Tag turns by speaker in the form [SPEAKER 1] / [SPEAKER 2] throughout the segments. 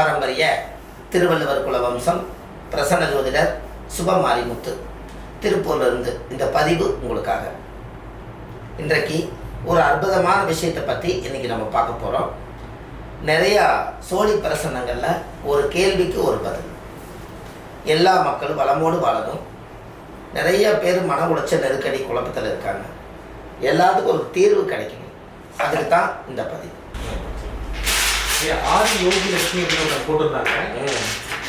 [SPEAKER 1] பாரம்பரிய திருவள்ளுவர் குல வம்சம் பிரசன்ன ஜோதிடர் சுபமாரிமுத்து திருப்பூர்லேருந்து இந்த பதிவு உங்களுக்காக. இன்றைக்கு ஒரு அற்புதமான விஷயத்தை பற்றி இன்றைக்கி நம்ம பார்க்க போகிறோம். நிறையா சோழி பிரசன்னங்களில் ஒரு கேள்விக்கு ஒரு பதில். எல்லா மக்களும் வளமோடு வாழணும். நிறைய பேர் மன உளைச்சல் நெருக்கடி குழப்பத்தில் இருக்காங்க. எல்லாத்துக்கும் ஒரு தீர்வு கிடைக்கணும். அதுக்கு தான் இந்த பதிவு.
[SPEAKER 2] ஆதி யோகி லட்சுமி அப்படின்னு போட்டிருந்தாங்க.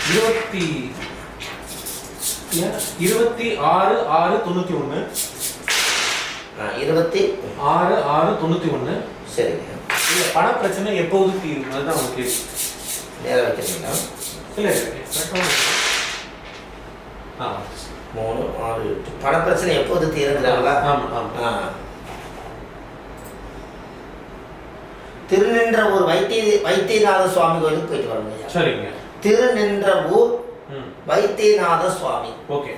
[SPEAKER 2] 26/6/91 26/6/91.
[SPEAKER 1] சரிங்க.
[SPEAKER 2] இல்லை, பண பிரச்சனை எப்போது தீரும்? அதுதான் அவங்க கேள்வி.
[SPEAKER 1] நேரம் வைக்கிறீங்களா?
[SPEAKER 2] இல்லை
[SPEAKER 1] 3, 6, 8 பண பிரச்சனை எப்போது தீருங்கிறாங்களா?
[SPEAKER 2] ஆமாம் ஆமாம்.
[SPEAKER 1] திருநின்ற ஊர் வைத்தியநாத சுவாமி கோயிலுக்கு போயிட்டு வரணும்.
[SPEAKER 2] சரிங்க.
[SPEAKER 1] திருநின்ற ஊர் வைத்தியநாத சுவாமி.
[SPEAKER 2] ஓகே.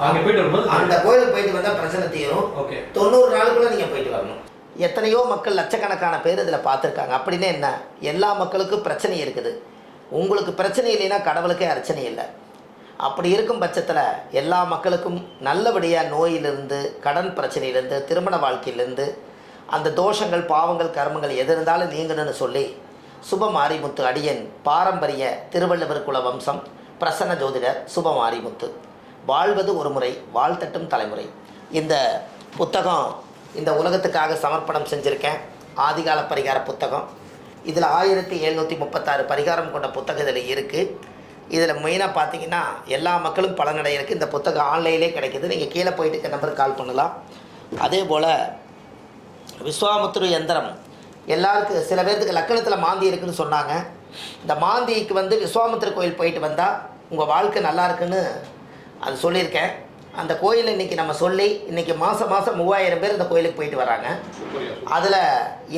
[SPEAKER 2] அங்கே போயிட்டு வரும்போது
[SPEAKER 1] அந்த கோயிலுக்கு போயிட்டு வந்தால் பிரச்சனை தீரும்.
[SPEAKER 2] ஓகே.
[SPEAKER 1] 90 நாளுக்குள்ள நீங்கள் போயிட்டு வரணும். எத்தனையோ மக்கள் லட்சக்கணக்கான பேர் இதில் பார்த்துருக்காங்க. அப்படின்னு என்ன, எல்லா மக்களுக்கும் பிரச்சனை இருக்குது. உங்களுக்கு பிரச்சனை இல்லைன்னா கடவுளுக்கே அர்ச்சனை இல்லை. அப்படி இருக்கும் பட்சத்தில் எல்லா மக்களுக்கும் நல்லபடியாக நோயிலிருந்து, கடன் பிரச்சனையிலேருந்து, திருமண வாழ்க்கையிலேருந்து, அந்த தோஷங்கள், பாவங்கள், கர்மங்கள் எது இருந்தாலும் நீங்கணும்னு சொல்லி சுபமாரிமுத்து அடியன் பாரம்பரிய திருவள்ளுவர் குல வம்சம் பிரசன்ன ஜோதிடர் சுபமாரிமுத்து வாழ்வது ஒரு முறை வாழ்த்தட்டும் தலைமுறை. இந்த புத்தகம் இந்த உலகத்துக்காக சமர்ப்பணம் செஞ்சுருக்கேன். ஆதிகால பரிகார புத்தகம். இதில் 1736 பரிகாரம் கொண்ட புத்தகம் இதில் இருக்குது. இதில் மெயினாக பார்த்தீங்கன்னா எல்லா மக்களும் பலனடையிருக்கு. இந்த புத்தகம் ஆன்லைன்லேயே கிடைக்கிது. நீங்கள் கீழே போயிட்டு நம்பருக்கு கால் பண்ணலாம். அதே போல் விஸ்வாமுத்திர யந்திரம் எல்லாருக்கும், சில பேர்த்துக்கு லக்கணத்தில் மாந்தி இருக்குதுன்னு சொன்னாங்க. இந்த மாந்திக்கு விஸ்வாமுத்திர கோயில் போயிட்டு வந்தால் உங்கள் வாழ்க்கை நல்லா இருக்குன்னு அது சொல்லியிருக்கேன். அந்த கோயிலை இன்றைக்கி நம்ம சொல்லி இன்றைக்கி மாதம் 3000 பேர் இந்த கோயிலுக்கு போயிட்டு வராங்க. அதில்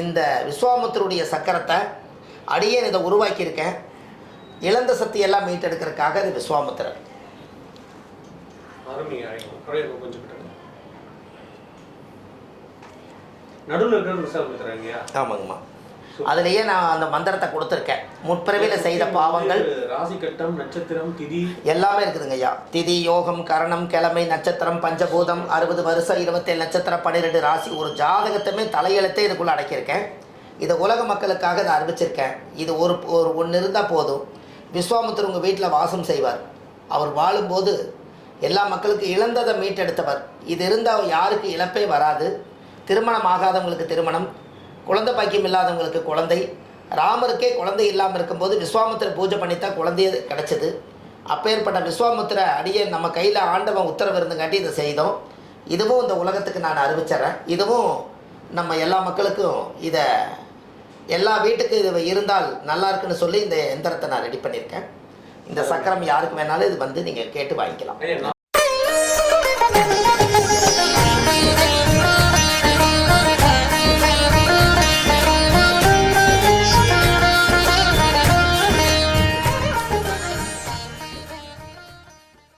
[SPEAKER 1] இந்த விஸ்வாமுத்திருடைய சக்கரத்தை அடியேன் இதை உருவாக்கியிருக்கேன். இழந்த சக்தி எல்லாம் மீட்டெடுக்கிறதுக்காக அது விஸ்வாமுத்திரர். ஆமாங்கம்மா. அதுலேயே நான் அந்த மந்திரத்தை கொடுத்துருக்கேன். முற்பிறவியில் செய்த பாவங்கள்,
[SPEAKER 2] ராசி கட்டம், நட்சத்திரம், திதி
[SPEAKER 1] எல்லாமே இருக்குதுங்க ஐயா. திதி, யோகம், கரணம், கிழமை, நட்சத்திரம், பஞ்சபூதம், 60 வருஷம், 27 நட்சத்திரம், 12 ராசி, ஒரு ஜாதகத்தையுமே தலையெழுத்தே இதுக்குள்ளே அடக்கியிருக்கேன். இதை உலக மக்களுக்காக இதை அறிவிச்சிருக்கேன். இது ஒரு ஒன்று இருந்தால் போதும். விஸ்வாமுத்திர உங்கள் வீட்டில் வாசம் செய்வார். அவர் வாழும்போது எல்லா மக்களுக்கும் இழந்ததை மீட்டெடுத்தவர். இது இருந்தால் யாருக்கு இழப்பே வராது. திருமணம் ஆகாதவங்களுக்கு திருமணம், குழந்தை பாக்கியம் இல்லாதவங்களுக்கு குழந்தை. ராமருக்கே குழந்தை இல்லாமல் இருக்கும்போது விஸ்வாமுத்திர பூஜை பண்ணித்தான் குழந்தைய கிடச்சிது. அப்பேற்பட்ட விஸ்வாமுத்திர அடியே நம்ம கையில் ஆண்டவன் உத்தரவு இருந்துங்காட்டி இதை செய்தோம். இதுவும் இந்த உலகத்துக்கு நான் அறிவிச்சிட்றேன். இதுவும் நம்ம எல்லா மக்களுக்கும் இதை எல்லா வீட்டுக்கு இது இருந்தால் நல்லா இருக்குன்னு சொல்லி இந்த எந்திரத்தை நான் ரெடி பண்ணியிருக்கேன். இந்த சக்கரம் யாருக்கு வேணாலும் இது நீங்கள் கேட்டு வாங்கிக்கலாம்.